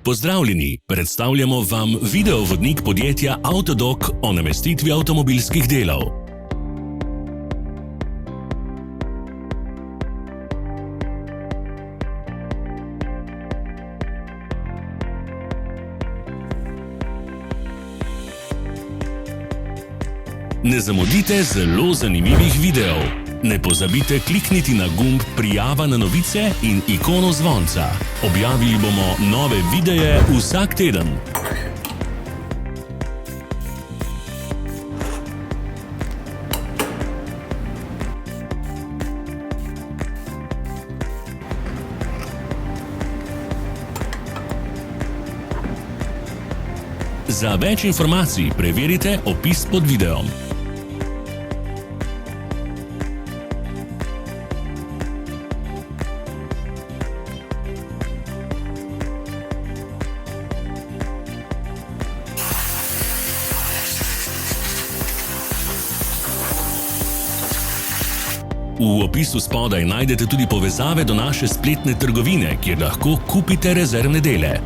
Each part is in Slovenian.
Pozdravljeni, predstavljamo vam videovodnik podjetja Avtodok o namestitvi avtomobilskih delov. Ne zamudite zelo zanimivih videov. Ne pozabite klikniti na gumb Prijava na novice in ikono zvonca. Objavili bomo nove videe vsak teden. Za več informacij preverite opis pod videom. V opisu spodaj najdete tudi povezave do naše spletne trgovine, kjer lahko kupite rezervne dele.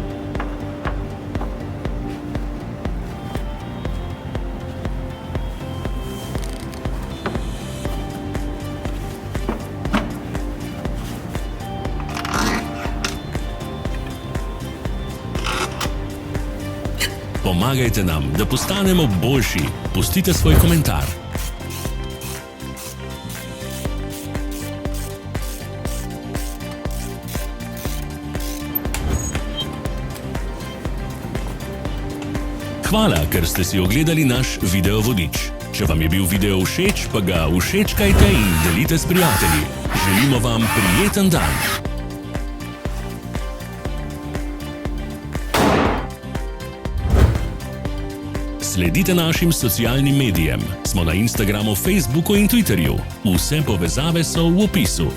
Pomagajte nam, da postanemo boljši. Pustite svoj komentar. Hvala, ker ste si ogledali naš videovodič. Če vam je bil video všeč, pa ga všečkajte in delite s prijatelji. Želimo vam prijeten dan! Sledite našim socialnim medijem. Smo na Instagramu, Facebooku in Twitterju. Vse povezave so v opisu.